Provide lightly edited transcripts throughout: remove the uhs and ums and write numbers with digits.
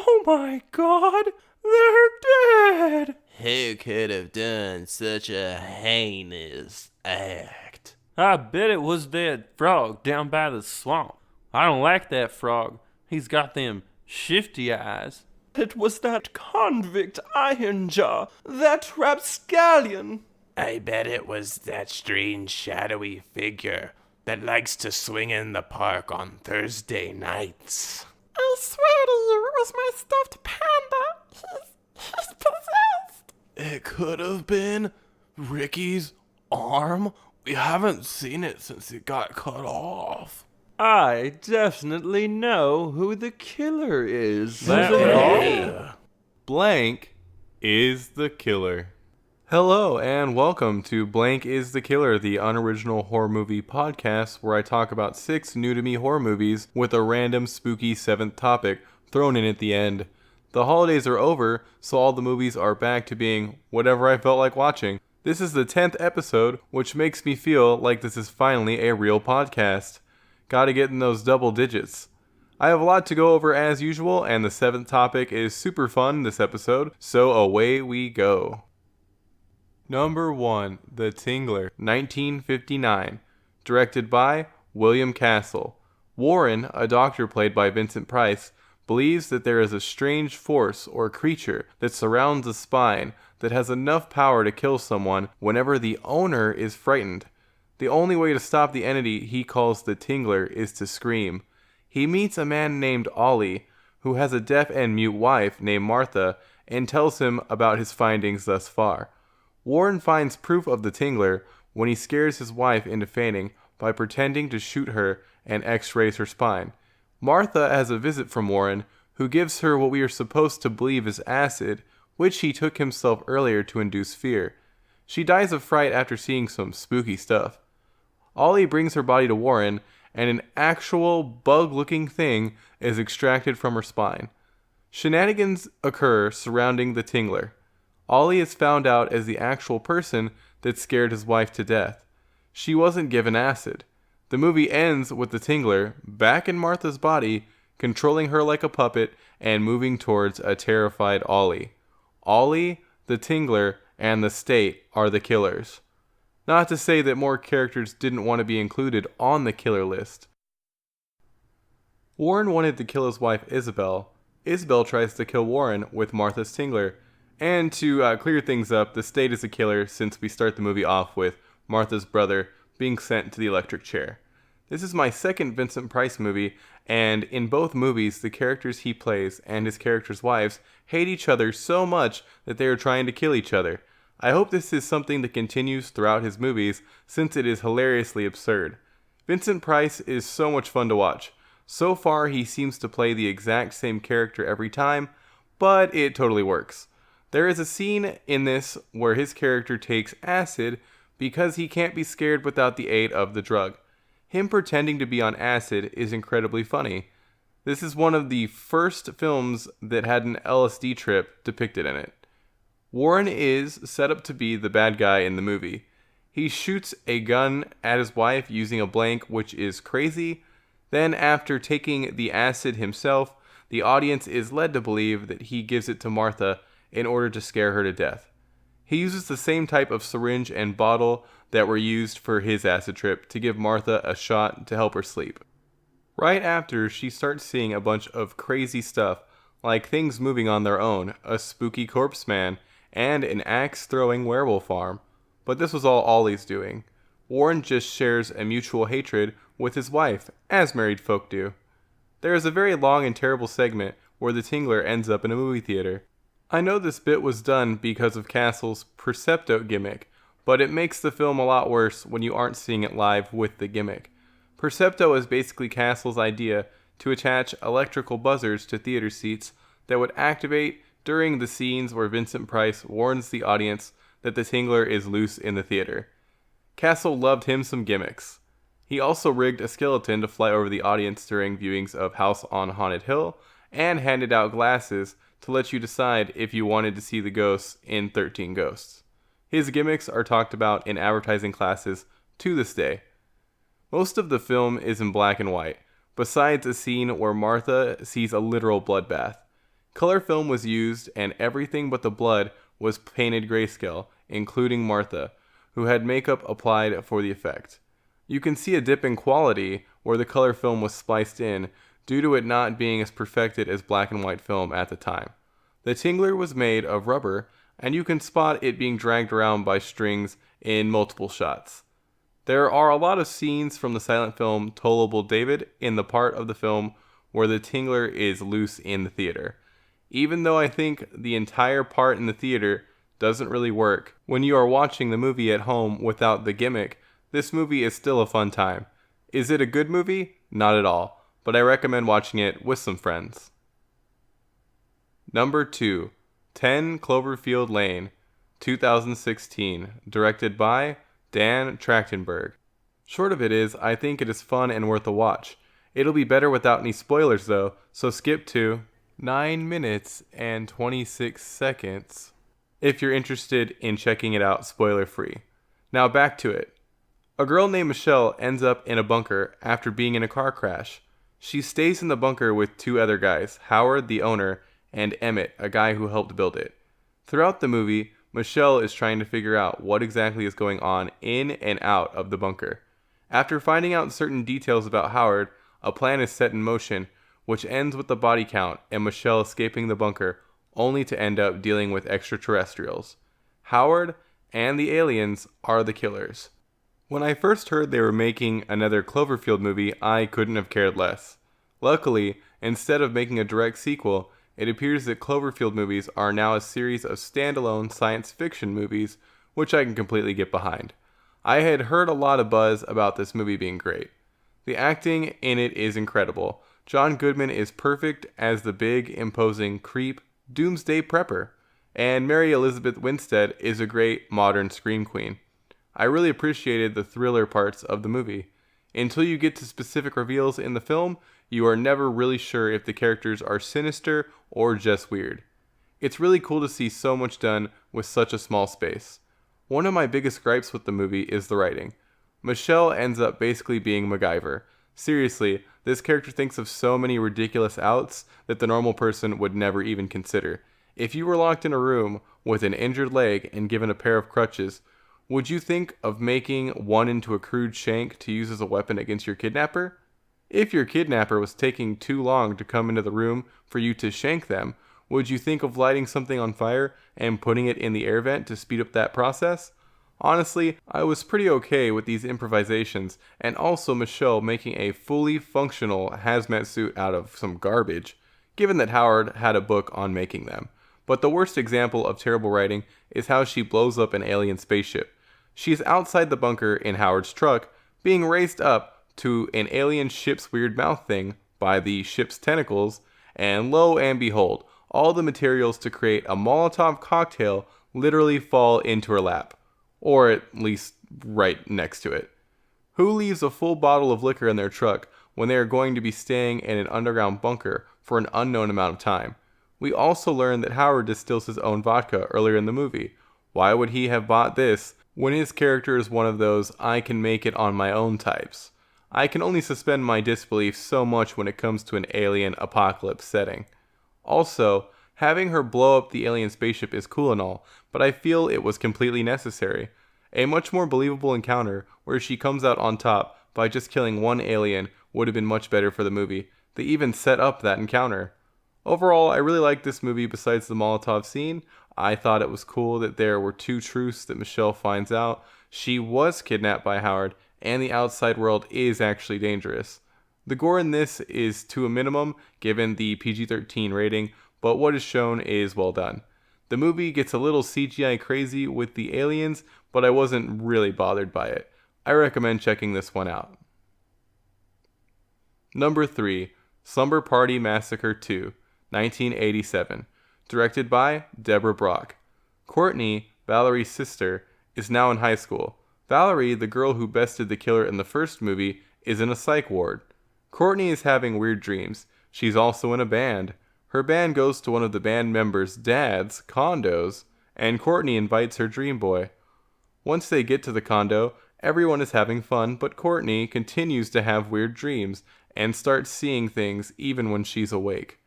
Oh my God, they're dead! Who could have done such a heinous act? I bet it was that frog down by the swamp. I don't like that frog. He's got them shifty eyes. It was that convict Ironjaw, that rapscallion. I bet it was that strange shadowy figure that likes to swing in the park on Thursday nights. I swear to you, it was my stuffed panda. He's possessed. It could have been Ricky's arm. We haven't seen it since it got cut off. I definitely know who the killer is. Blank is the killer. Hello and welcome to Blank is the Killer, the unoriginal horror movie podcast where I talk about 6 new-to-me horror movies with a random spooky 7th topic thrown in at the end. The holidays are over, so all the movies are back to being whatever I felt like watching. This is the 10th episode, which makes me feel like this is finally a real podcast. Gotta get in those double digits. I have a lot to go over as usual, and the 7th topic is super fun this episode, so away we go. Number 1, The Tingler, 1959. Directed by William Castle. Warren, a doctor played by Vincent Price, believes that there is a strange force or creature that surrounds the spine that has enough power to kill someone whenever the owner is frightened. The only way to stop the entity he calls the Tingler is to scream. He meets a man named Ollie, who has a deaf and mute wife named Martha, and tells him about his findings thus far. Warren finds proof of the Tingler when he scares his wife into fainting by pretending to shoot her and x-rays her spine. Martha has a visit from Warren, who gives her what we are supposed to believe is acid, which he took himself earlier to induce fear. She dies of fright after seeing some spooky stuff. Ollie brings her body to Warren, and an actual bug-looking thing is extracted from her spine. Shenanigans occur surrounding the Tingler. Ollie is found out as the actual person that scared his wife to death. She wasn't given acid. The movie ends with the Tingler back in Martha's body, controlling her like a puppet and moving towards a terrified Ollie. Ollie, the Tingler, and the state are the killers. Not to say that more characters didn't want to be included on the killer list. Warren wanted to kill his wife Isabel. Isabel tries to kill Warren with Martha's Tingler. And to clear things up, the state is a killer since we start the movie off with Martha's brother being sent to the electric chair. This is my second Vincent Price movie, and in both movies, the characters he plays and his characters' wives hate each other so much that they are trying to kill each other. I hope this is something that continues throughout his movies, since it is hilariously absurd. Vincent Price is so much fun to watch. So far, he seems to play the exact same character every time, but it totally works. There is a scene in this where his character takes acid because he can't be scared without the aid of the drug. Him pretending to be on acid is incredibly funny. This is one of the first films that had an LSD trip depicted in it. Warren is set up to be the bad guy in the movie. He shoots a gun at his wife using a blank, which is crazy. Then, after taking the acid himself, the audience is led to believe that he gives it to Martha in order to scare her to death. He uses the same type of syringe and bottle that were used for his acid trip to give Martha a shot to help her sleep. Right after, she starts seeing a bunch of crazy stuff, like things moving on their own, a spooky corpse man, and an axe-throwing werewolf arm. But this was all Ollie's doing. Warren just shares a mutual hatred with his wife, as married folk do. There is a very long and terrible segment where the Tingler ends up in a movie theater. I know this bit was done because of Castle's Percepto gimmick, but it makes the film a lot worse when you aren't seeing it live with the gimmick. Percepto is basically Castle's idea to attach electrical buzzers to theater seats that would activate during the scenes where Vincent Price warns the audience that the Tingler is loose in the theater. Castle loved him some gimmicks. He also rigged a skeleton to fly over the audience during viewings of House on Haunted Hill, and handed out glasses to let you decide if you wanted to see the ghosts in 13 Ghosts. His gimmicks are talked about in advertising classes to this day. Most of the film is in black and white, besides a scene where Martha sees a literal bloodbath. Color film was used and everything but the blood was painted grayscale, including Martha, who had makeup applied for the effect. You can see a dip in quality where the color film was spliced in due to it not being as perfected as black and white film at the time. The Tingler was made of rubber, and you can spot it being dragged around by strings in multiple shots. There are a lot of scenes from the silent film Tollable David in the part of the film where the Tingler is loose in the theater. Even though I think the entire part in the theater doesn't really work, when you are watching the movie at home without the gimmick, this movie is still a fun time. Is it a good movie? Not at all, but I recommend watching it with some friends. Number 2, 10 Cloverfield Lane, 2016, directed by Dan Trachtenberg. Short of it is, I think it is fun and worth a watch. It'll be better without any spoilers though, so skip to 9 minutes and 26 seconds if you're interested in checking it out spoiler free. Now back to it. A girl named Michelle ends up in a bunker after being in a car crash. She stays in the bunker with 2 other guys, Howard, the owner, and Emmett, a guy who helped build it. Throughout the movie, Michelle is trying to figure out what exactly is going on in and out of the bunker. After finding out certain details about Howard, a plan is set in motion, which ends with the body count and Michelle escaping the bunker, only to end up dealing with extraterrestrials. Howard and the aliens are the killers. When I first heard they were making another Cloverfield movie, I couldn't have cared less. Luckily, instead of making a direct sequel, it appears that Cloverfield movies are now a series of standalone science fiction movies, which I can completely get behind. I had heard a lot of buzz about this movie being great. The acting in it is incredible. John Goodman is perfect as the big, imposing creep, doomsday prepper, and Mary Elizabeth Winstead is a great modern scream queen. I really appreciated the thriller parts of the movie. Until you get to specific reveals in the film, you are never really sure if the characters are sinister or just weird. It's really cool to see so much done with such a small space. One of my biggest gripes with the movie is the writing. Michelle ends up basically being MacGyver. Seriously, this character thinks of so many ridiculous outs that the normal person would never even consider. If you were locked in a room with an injured leg and given a pair of crutches, would you think of making one into a crude shank to use as a weapon against your kidnapper? If your kidnapper was taking too long to come into the room for you to shank them, would you think of lighting something on fire and putting it in the air vent to speed up that process? Honestly, I was pretty okay with these improvisations, and also Michelle making a fully functional hazmat suit out of some garbage, given that Howard had a book on making them. But the worst example of terrible writing is how she blows up an alien spaceship. She's outside the bunker in Howard's truck, being raised up to an alien ship's weird mouth thing by the ship's tentacles, and lo and behold, all the materials to create a Molotov cocktail literally fall into her lap. Or at least right next to it. Who leaves a full bottle of liquor in their truck when they are going to be staying in an underground bunker for an unknown amount of time? We also learn that Howard distills his own vodka earlier in the movie. Why would he have bought this when his character is one of those I can make it on my own types? I can only suspend my disbelief so much when it comes to an alien apocalypse setting. Also, having her blow up the alien spaceship is cool and all, but I feel it was completely necessary. A much more believable encounter where she comes out on top by just killing one alien would have been much better for the movie. They even set up that encounter. Overall, I really liked this movie besides the Molotov scene. I thought it was cool that there were 2 truths that Michelle finds out. She was kidnapped by Howard, and the outside world is actually dangerous. The gore in this is to a minimum, given the PG-13 rating, but what is shown is well done. The movie gets a little CGI crazy with the aliens, but I wasn't really bothered by it. I recommend checking this one out. Number 3, Slumber Party Massacre 2, 1987, directed by Deborah Brock. Courtney, Valerie's sister, is now in high school. Valerie, the girl who bested the killer in the first movie, is in a psych ward. Courtney is having weird dreams. She's also in a band. Her band goes to one of the band members' dad's condos, and Courtney invites her dream boy. Once they get to the condo, everyone is having fun, but Courtney continues to have weird dreams and starts seeing things even when she's awake.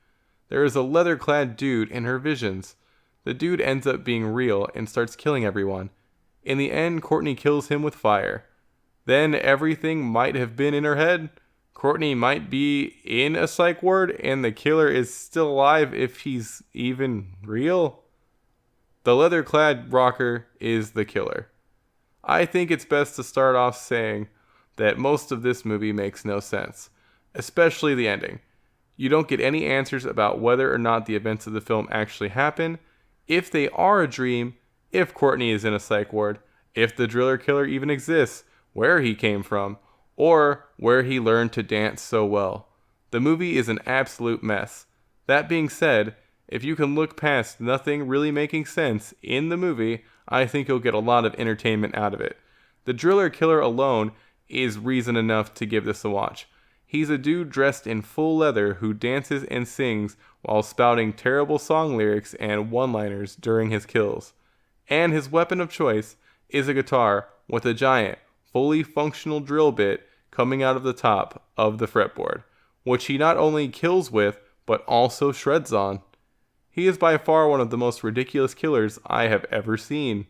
There is a leather-clad dude in her visions. The dude ends up being real and starts killing everyone. In the end, Courtney kills him with fire. Then everything might have been in her head. Courtney might be in a psych ward and the killer is still alive if he's even real. The leather-clad rocker is the killer. I think it's best to start off saying that most of this movie makes no sense, especially the ending. You don't get any answers about whether or not the events of the film actually happen, if they are a dream, if Courtney is in a psych ward, if the driller killer even exists, where he came from, or where he learned to dance so well. The movie is an absolute mess. That being said, if you can look past nothing really making sense in the movie, I think you'll get a lot of entertainment out of it. The driller killer alone is reason enough to give this a watch. He's a dude dressed in full leather who dances and sings while spouting terrible song lyrics and one-liners during his kills. And his weapon of choice is a guitar with a giant, fully functional drill bit coming out of the top of the fretboard, which he not only kills with, but also shreds on. He is by far one of the most ridiculous killers I have ever seen.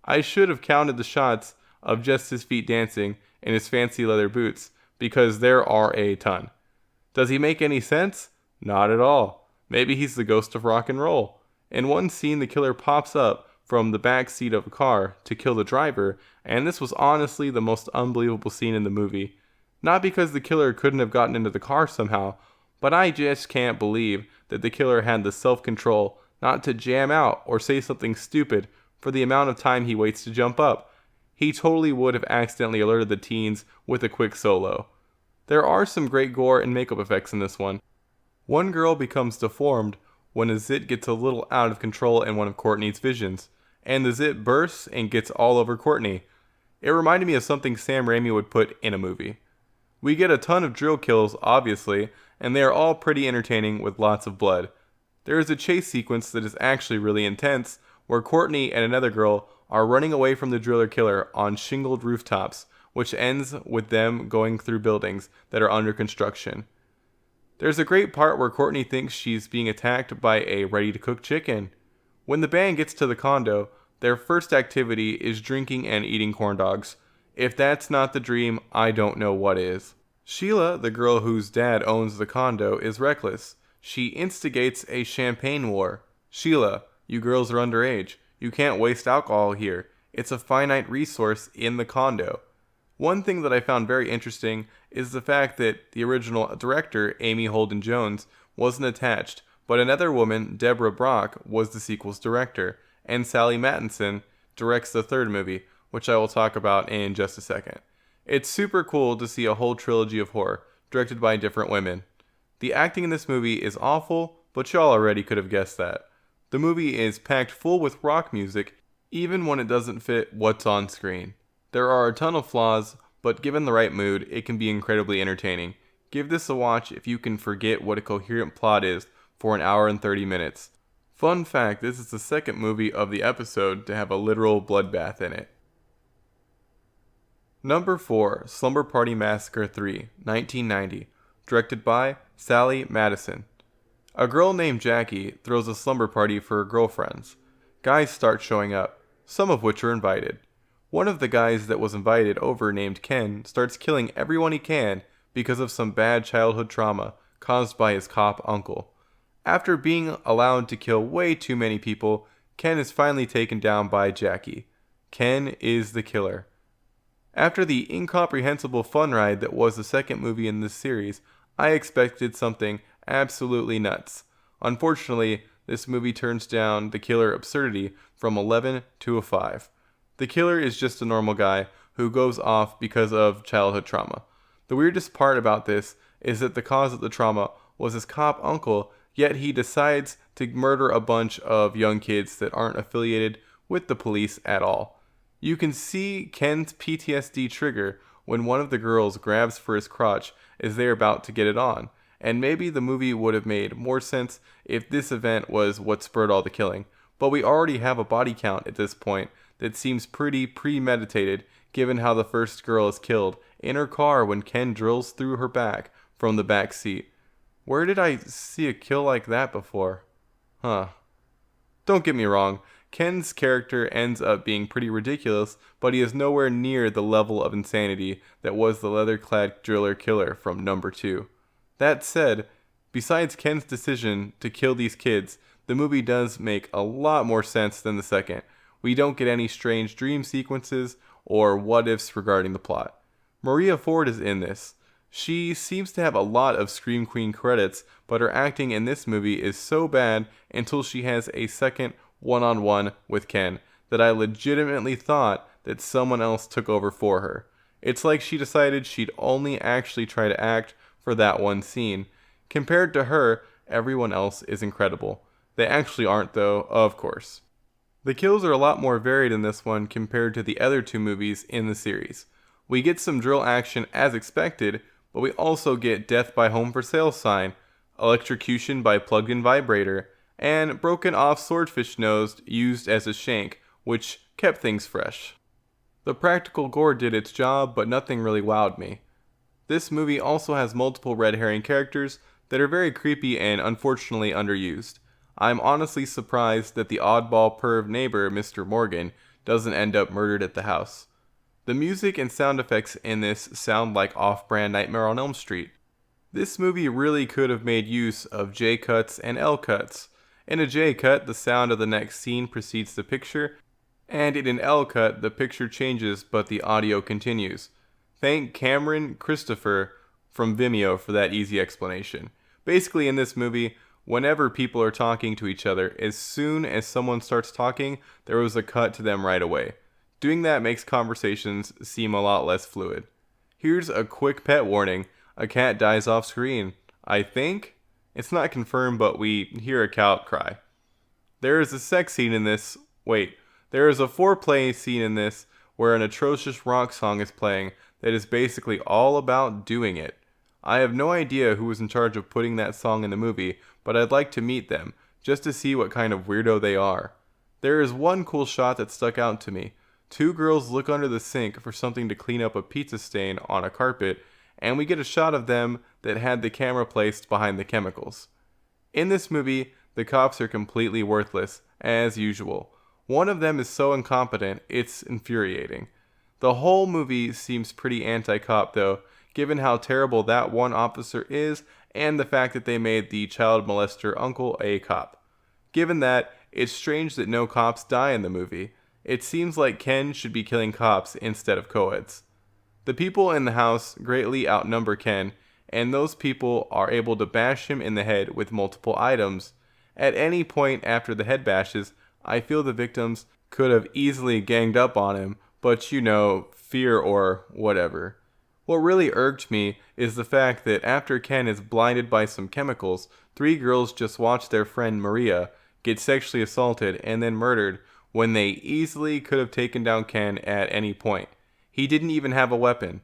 I should have counted the shots of just his feet dancing in his fancy leather boots, because there are a ton. Does he make any sense? Not at all. Maybe he's the ghost of rock and roll. In one scene, the killer pops up from the back seat of a car to kill the driver, and this was honestly the most unbelievable scene in the movie. Not because the killer couldn't have gotten into the car somehow, but I just can't believe that the killer had the self-control not to jam out or say something stupid for the amount of time he waits to jump up. He totally would have accidentally alerted the teens with a quick solo. There are some great gore and makeup effects in this one. One girl becomes deformed when a zit gets a little out of control in one of Courtney's visions, and the zit bursts and gets all over Courtney. It reminded me of something Sam Raimi would put in a movie. We get a ton of drill kills, obviously, and they are all pretty entertaining with lots of blood. There is a chase sequence that is actually really intense, where Courtney and another girl are running away from the driller killer on shingled rooftops, which ends with them going through buildings that are under construction. There's a great part where Courtney thinks she's being attacked by a ready-to-cook chicken. When the band gets to the condo, their first activity is drinking and eating corn dogs. If that's not the dream, I don't know what is. Sheila, the girl whose dad owns the condo, is reckless. She instigates a champagne war. Sheila, you girls are underage. You can't waste alcohol here. It's a finite resource in the condo. One thing that I found very interesting is the fact that the original director, Amy Holden Jones, wasn't attached, but another woman, Deborah Brock, was the sequel's director, and Sally Mattison directs the third movie, which I will talk about in just a second. It's super cool to see a whole trilogy of horror, directed by different women. The acting in this movie is awful, but y'all already could have guessed that. The movie is packed full with rock music, even when it doesn't fit what's on screen. There are a ton of flaws, but given the right mood, it can be incredibly entertaining. Give this a watch if you can forget what a coherent plot is for an hour and 30 minutes. Fun fact, this is the second movie of the episode to have a literal bloodbath in it. Number 4, Slumber Party Massacre 3, 1990, directed by Sally Mattison. A girl named Jackie throws a slumber party for her girlfriends. Guys start showing up, some of which are invited. One of the guys that was invited over, named Ken, starts killing everyone he can because of some bad childhood trauma caused by his cop uncle. After being allowed to kill way too many people, Ken is finally taken down by Jackie. Ken is the killer. After the incomprehensible fun ride that was the second movie in this series, I expected something absolutely nuts. Unfortunately, this movie turns down the killer absurdity from 11 to a 5. The killer is just a normal guy who goes off because of childhood trauma. The weirdest part about this is that the cause of the trauma was his cop uncle, yet he decides to murder a bunch of young kids that aren't affiliated with the police at all. You can see Ken's PTSD trigger when one of the girls grabs for his crotch as they're about to get it on. And maybe the movie would have made more sense if this event was what spurred all the killing. But we already have a body count at this point that seems pretty premeditated given how the first girl is killed in her car when Ken drills through her back from the back seat. Where did I see a kill like that before? Huh. Don't get me wrong, Ken's character ends up being pretty ridiculous, but he is nowhere near the level of insanity that was the leather-clad driller killer from number 2. That said, besides Ken's decision to kill these kids, the movie does make a lot more sense than the second. We don't get any strange dream sequences or what-ifs regarding the plot. Maria Ford is in this. She seems to have a lot of Scream Queen credits, but her acting in this movie is so bad until she has a second one-on-one with Ken that I legitimately thought that someone else took over for her. It's like she decided she'd only actually try to act for that one scene. Compared to her, everyone else is incredible. They actually aren't though, of course. The kills are a lot more varied in this one compared to the other 2 movies in the series. We get some drill action as expected, but we also get death by home for sale sign, electrocution by plugged-in vibrator, and broken off swordfish nose used as a shank, which kept things fresh. The practical gore did its job, but nothing really wowed me. This movie also has multiple red herring characters that are very creepy and unfortunately underused. I'm honestly surprised that the oddball perv neighbor, Mr. Morgan, doesn't end up murdered at the house. The music and sound effects in this sound like off-brand Nightmare on Elm Street. This movie really could have made use of J cuts and L cuts. In a J cut, the sound of the next scene precedes the picture, and in an L cut, the picture changes but the audio continues. Thank Cameron Christopher from Vimeo for that easy explanation. Basically, in this movie, whenever people are talking to each other, as soon as someone starts talking, there was a cut to them right away. Doing that makes conversations seem a lot less fluid. Here's a quick pet warning. A cat dies off screen. I think? It's not confirmed, but we hear a cow cry. There is a sex scene in this. There is a foreplay scene in this where an atrocious rock song is playing that is basically all about doing it. I have no idea who was in charge of putting that song in the movie, but I'd like to meet them, just to see what kind of weirdo they are. There is one cool shot that stuck out to me. 2 girls look under the sink for something to clean up a pizza stain on a carpet, and we get a shot of them that had the camera placed behind the chemicals. In this movie, the cops are completely worthless, as usual. One of them is so incompetent, it's infuriating. The whole movie seems pretty anti-cop though, given how terrible that one officer is and the fact that they made the child molester uncle a cop. Given that, it's strange that no cops die in the movie. It seems like Ken should be killing cops instead of co-eds. The people in the house greatly outnumber Ken, and those people are able to bash him in the head with multiple items. At any point after the head bashes, I feel the victims could have easily ganged up on him, but fear or whatever. What really irked me is the fact that after Ken is blinded by some chemicals, 3 girls just watch their friend Maria get sexually assaulted and then murdered when they easily could have taken down Ken at any point. He didn't even have a weapon.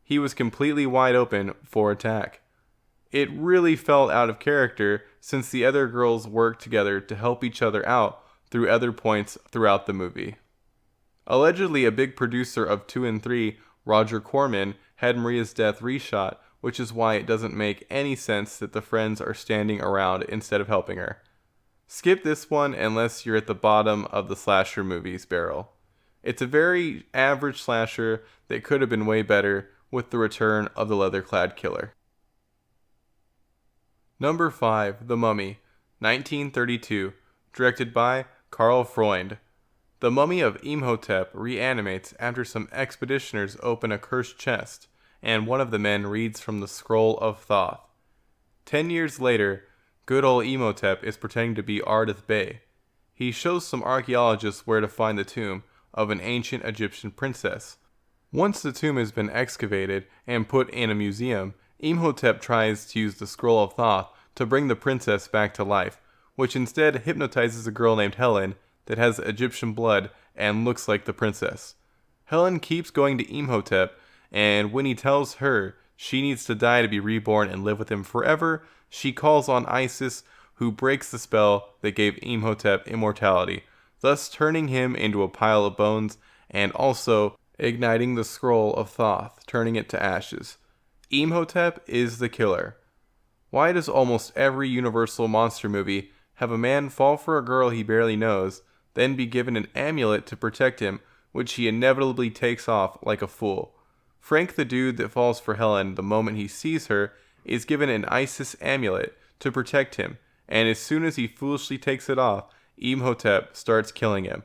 He was completely wide open for attack. It really felt out of character since the other girls worked together to help each other out through other points throughout the movie. Allegedly, a big producer of 2 and 3, Roger Corman, had Maria's death reshot, which is why it doesn't make any sense that the friends are standing around instead of helping her. Skip this one unless you're at the bottom of the slasher movies barrel. It's a very average slasher that could have been way better with the return of the leather-clad killer. Number 5, The Mummy, 1932, directed by Karl Freund. The mummy of Imhotep reanimates after some expeditioners open a cursed chest, and one of the men reads from the Scroll of Thoth. 10 years later, good old Imhotep is pretending to be Ardith Bey. He shows some archaeologists where to find the tomb of an ancient Egyptian princess. Once the tomb has been excavated and put in a museum, Imhotep tries to use the Scroll of Thoth to bring the princess back to life, which instead hypnotizes a girl named Helen that has Egyptian blood and looks like the princess. Helen keeps going to Imhotep, and when he tells her she needs to die to be reborn and live with him forever, she calls on Isis, who breaks the spell that gave Imhotep immortality, thus turning him into a pile of bones and also igniting the Scroll of Thoth, turning it to ashes. Imhotep is the killer. Why does almost every Universal monster movie have a man fall for a girl he barely knows, then be given an amulet to protect him, which he inevitably takes off like a fool? Frank, the dude that falls for Helen the moment he sees her, is given an Isis amulet to protect him, and as soon as he foolishly takes it off, Imhotep starts killing him.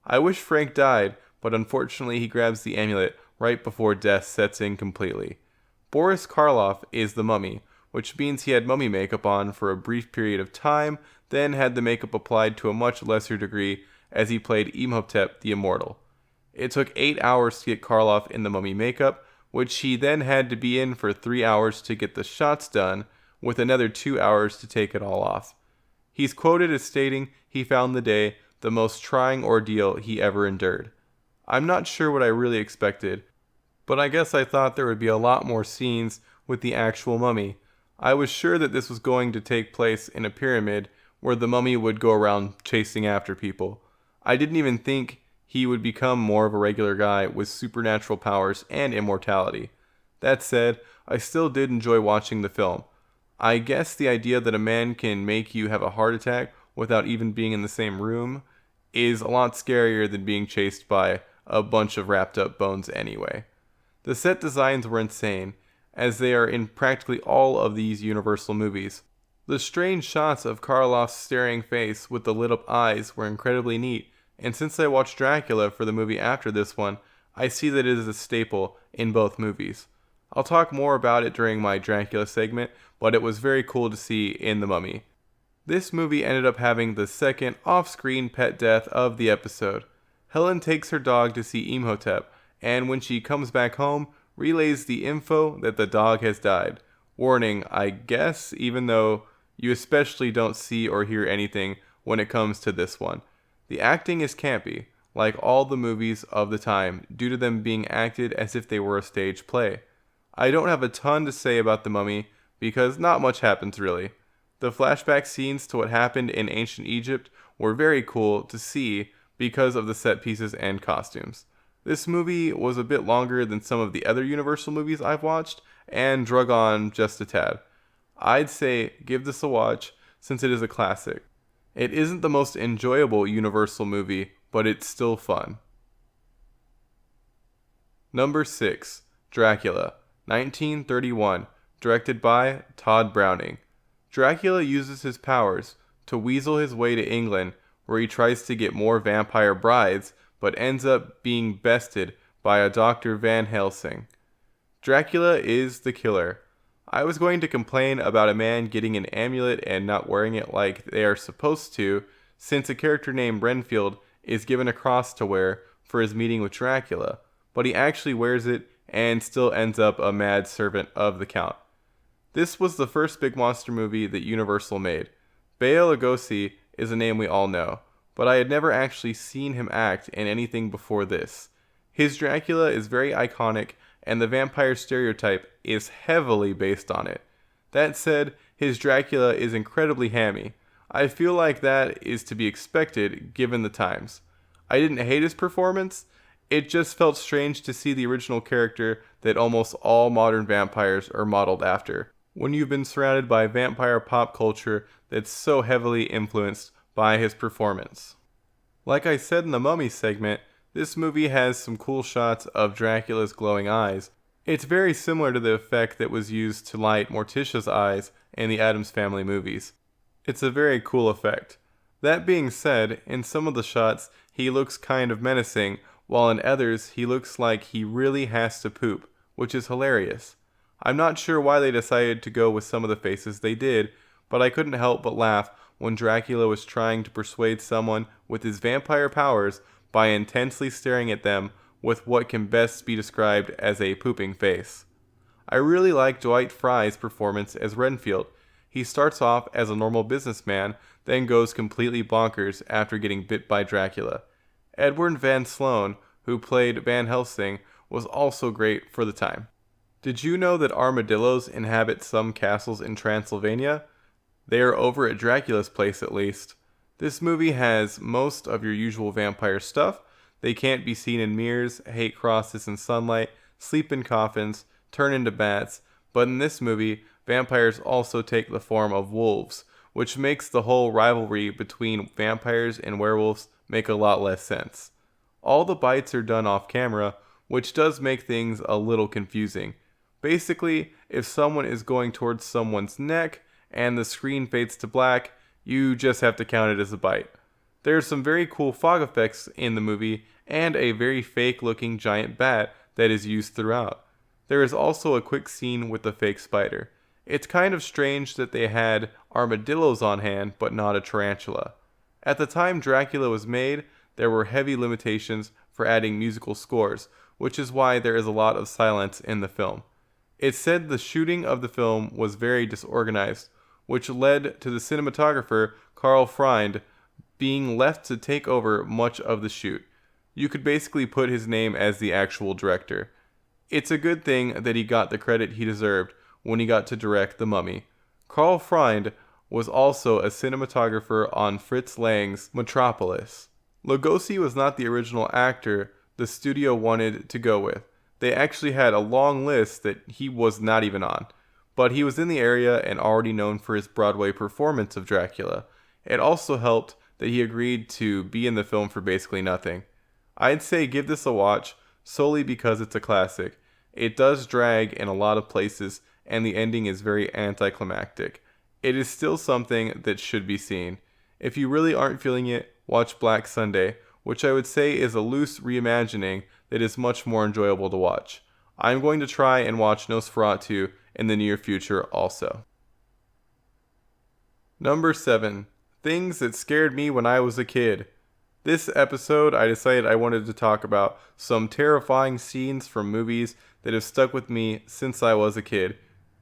I wish Frank died, but unfortunately he grabs the amulet right before death sets in completely. Boris Karloff is the mummy, which means he had mummy makeup on for a brief period of time, then had the makeup applied to a much lesser degree as he played Imhotep the Immortal. It took 8 hours to get Karloff in the mummy makeup, which he then had to be in for 3 hours to get the shots done, with another 2 hours to take it all off. He's quoted as stating he found the day the most trying ordeal he ever endured. I'm not sure what I really expected, but I guess I thought there would be a lot more scenes with the actual mummy. I was sure that this was going to take place in a pyramid where the mummy would go around chasing after people. I didn't even think he would become more of a regular guy with supernatural powers and immortality. That said, I still did enjoy watching the film. I guess the idea that a man can make you have a heart attack without even being in the same room is a lot scarier than being chased by a bunch of wrapped up bones anyway. The set designs were insane, as they are in practically all of these Universal movies. The strange shots of Karloff's staring face with the lit up eyes were incredibly neat, and since I watched Dracula for the movie after this one, I see that it is a staple in both movies. I'll talk more about it during my Dracula segment, but it was very cool to see in The Mummy. This movie ended up having the second off-screen pet death of the episode. Helen takes her dog to see Imhotep, and when she comes back home, relays the info that the dog has died. Warning, I guess, even though you especially don't see or hear anything when it comes to this one. The acting is campy, like all the movies of the time, due to them being acted as if they were a stage play. I don't have a ton to say about The Mummy, because not much happens really. The flashback scenes to what happened in ancient Egypt were very cool to see because of the set pieces and costumes. This movie was a bit longer than some of the other Universal movies I've watched, and drug on just a tad. I'd say give this a watch, since it is a classic. It isn't the most enjoyable Universal movie, but it's still fun. Number 6. Dracula, 1931, directed by Tod Browning. Dracula uses his powers to weasel his way to England, where he tries to get more vampire brides, but ends up being bested by a Dr. Van Helsing. Dracula is the killer. I was going to complain about a man getting an amulet and not wearing it like they are supposed to, since a character named Renfield is given a cross to wear for his meeting with Dracula, but he actually wears it and still ends up a mad servant of the Count. This was the first big monster movie that Universal made. Bela Lugosi is a name we all know, but I had never actually seen him act in anything before this. His Dracula is very iconic, and the vampire stereotype is heavily based on it. That said, his Dracula is incredibly hammy. I feel like that is to be expected given the times. I didn't hate his performance, it just felt strange to see the original character that almost all modern vampires are modeled after, when you've been surrounded by vampire pop culture that's so heavily influenced by his performance. Like I said in the Mummy segment, this movie has some cool shots of Dracula's glowing eyes. It's very similar to the effect that was used to light Morticia's eyes in the Addams Family movies. It's a very cool effect. That being said, in some of the shots, he looks kind of menacing, while in others, he looks like he really has to poop, which is hilarious. I'm not sure why they decided to go with some of the faces they did, but I couldn't help but laugh when Dracula was trying to persuade someone with his vampire powers by intensely staring at them with what can best be described as a pooping face. I really like Dwight Frye's performance as Renfield. He starts off as a normal businessman, then goes completely bonkers after getting bit by Dracula. Edward Van Sloan, who played Van Helsing, was also great for the time. Did you know that armadillos inhabit some castles in Transylvania? They are over at Dracula's place at least. This movie has most of your usual vampire stuff. They can't be seen in mirrors, hate crosses in sunlight, sleep in coffins, turn into bats, but in this movie, vampires also take the form of wolves, which makes the whole rivalry between vampires and werewolves make a lot less sense. All the bites are done off camera, which does make things a little confusing. Basically, if someone is going towards someone's neck and the screen fades to black, you just have to count it as a bite. There are some very cool fog effects in the movie and a very fake looking giant bat that is used throughout. There is also a quick scene with the fake spider. It's kind of strange that they had armadillos on hand but not a tarantula. At the time Dracula was made, there were heavy limitations for adding musical scores, which is why there is a lot of silence in the film. It's said the shooting of the film was very disorganized, which led to the cinematographer Karl Freund being left to take over much of the shoot. You could basically put his name as the actual director. It's a good thing that he got the credit he deserved when he got to direct The Mummy. Karl Freund was also a cinematographer on Fritz Lang's Metropolis. Lugosi was not the original actor the studio wanted to go with. They actually had a long list that he was not even on, but he was in the area and already known for his Broadway performance of Dracula. It also helped that he agreed to be in the film for basically nothing. I'd say give this a watch solely because it's a classic. It does drag in a lot of places and the ending is very anticlimactic. It is still something that should be seen. If you really aren't feeling it, watch Black Sunday, which I would say is a loose reimagining that is much more enjoyable to watch. I'm going to try and watch Nosferatu in the near future also. Number 7. Things that scared me when I was a kid. This episode, I decided I wanted to talk about some terrifying scenes from movies that have stuck with me since I was a kid.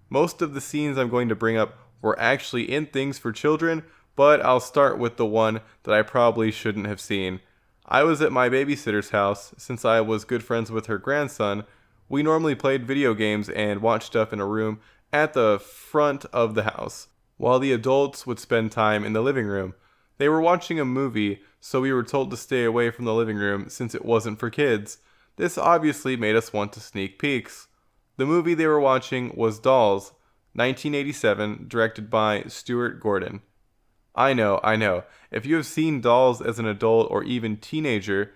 Most of the scenes I'm going to bring up were actually in things for children, but I'll start with the one that I probably shouldn't have seen. I was at my babysitter's house. Since I was good friends with her grandson, we normally played video games and watched stuff in a room at the front of the house, while the adults would spend time in the living room. They were watching a movie, so we were told to stay away from the living room since it wasn't for kids. This obviously made us want to sneak peeks. The movie they were watching was Dolls, 1987, directed by Stuart Gordon. I know. If you have seen Dolls as an adult or even teenager,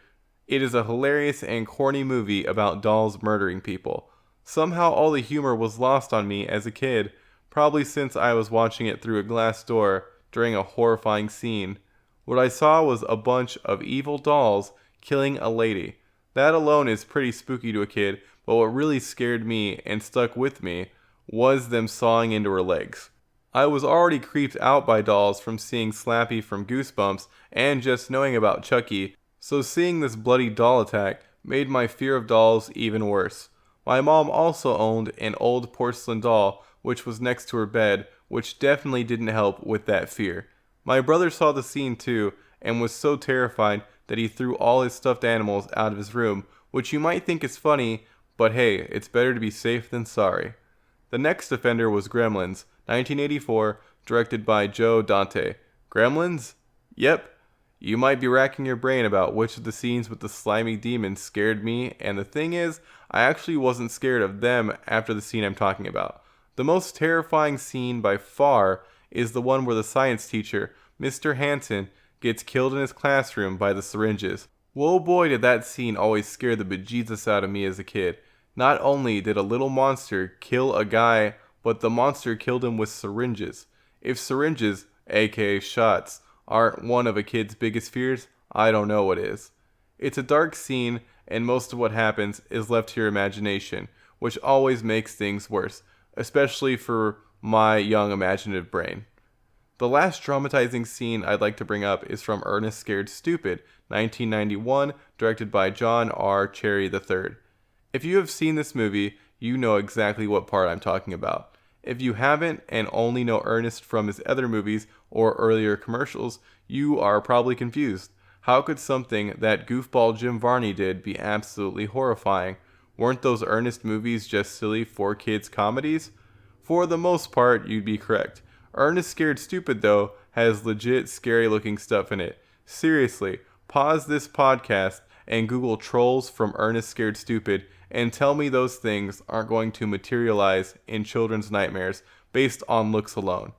it is a hilarious and corny movie about dolls murdering people. Somehow all the humor was lost on me as a kid, probably since I was watching it through a glass door during a horrifying scene. What I saw was a bunch of evil dolls killing a lady. That alone is pretty spooky to a kid, but what really scared me and stuck with me was them sawing into her legs. I was already creeped out by dolls from seeing Slappy from Goosebumps and just knowing about Chucky, so seeing this bloody doll attack made my fear of dolls even worse. My mom also owned an old porcelain doll which was next to her bed, which definitely didn't help with that fear. My brother saw the scene too and was so terrified that he threw all his stuffed animals out of his room, which you might think is funny, but hey, it's better to be safe than sorry. The next offender was Gremlins, 1984, directed by Joe Dante. Gremlins? Yep. You might be racking your brain about which of the scenes with the slimy demons scared me, and the thing is, I actually wasn't scared of them after the scene I'm talking about. The most terrifying scene by far is the one where the science teacher, Mr. Hansen, gets killed in his classroom by the syringes. Whoa boy, did that scene always scare the bejesus out of me as a kid. Not only did a little monster kill a guy, but the monster killed him with syringes. If syringes, aka shots, aren't one of a kid's biggest fears, I don't know what is. It's a dark scene, and most of what happens is left to your imagination, which always makes things worse, especially for my young imaginative brain. The last traumatizing scene I'd like to bring up is from Ernest Scared Stupid, 1991, directed by John R. Cherry III. If you have seen this movie, you know exactly what part I'm talking about. If you haven't and only know Ernest from his other movies or earlier commercials, you are probably confused. How could something that goofball Jim Varney did be absolutely horrifying? Weren't those Ernest movies just silly 4-kids comedies? For the most part, you'd be correct. Ernest Scared Stupid, though, has legit scary looking stuff in it. Seriously, pause this podcast and Google trolls from Ernest Scared Stupid and tell me those things aren't going to materialize in children's nightmares based on looks alone.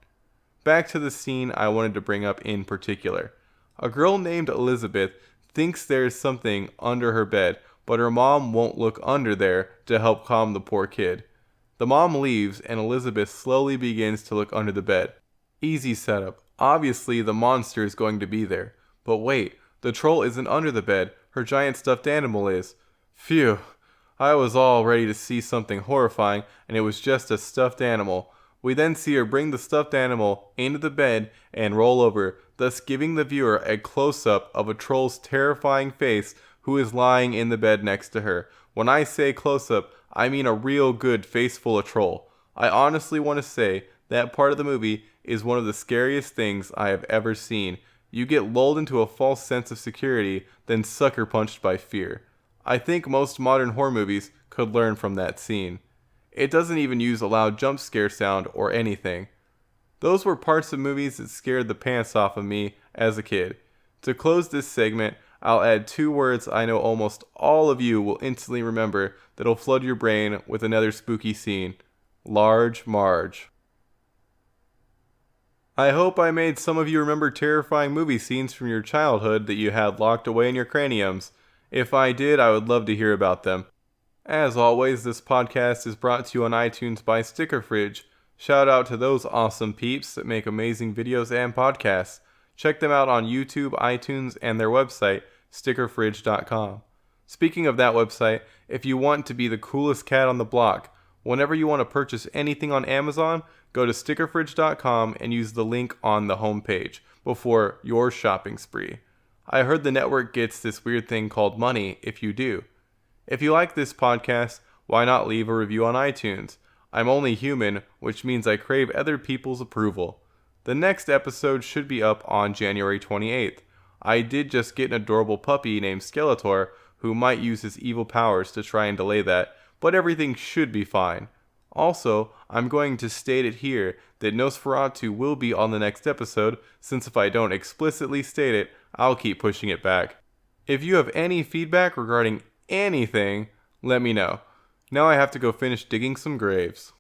Back to the scene I wanted to bring up in particular. A girl named Elizabeth thinks there's something under her bed, but her mom won't look under there to help calm the poor kid. The mom leaves, and Elizabeth slowly begins to look under the bed. Easy setup. Obviously, the monster is going to be there. But wait, the troll isn't under the bed. Her giant stuffed animal is. Phew. I was all ready to see something horrifying, and it was just a stuffed animal. We then see her bring the stuffed animal into the bed and roll over, thus giving the viewer a close-up of a troll's terrifying face who is lying in the bed next to her. When I say close-up, I mean a real good face full of troll. I honestly want to say that part of the movie is one of the scariest things I have ever seen. You get lulled into a false sense of security, then sucker punched by fear. I think most modern horror movies could learn from that scene. It doesn't even use a loud jump scare sound or anything. Those were parts of movies that scared the pants off of me as a kid. To close this segment, I'll add 2 words I know almost all of you will instantly remember that'll flood your brain with another spooky scene. Large Marge. I hope I made some of you remember terrifying movie scenes from your childhood that you had locked away in your craniums. If I did, I would love to hear about them. As always, this podcast is brought to you on iTunes by Sticker Fridge. Shout out to those awesome peeps that make amazing videos and podcasts. Check them out on YouTube, iTunes, and their website, stickerfridge.com. Speaking of that website, if you want to be the coolest cat on the block, whenever you want to purchase anything on Amazon, go to stickerfridge.com and use the link on the homepage before your shopping spree. I heard the network gets this weird thing called money if you do. If you like this podcast, why not leave a review on iTunes? I'm only human, which means I crave other people's approval. The next episode should be up on January 28th. I did just get an adorable puppy named Skeletor who might use his evil powers to try and delay that, but everything should be fine. Also, I'm going to state it here that Nosferatu will be on the next episode, since if I don't explicitly state it, I'll keep pushing it back. If you have any feedback regarding anything, let me know. Now I have to go finish digging some graves.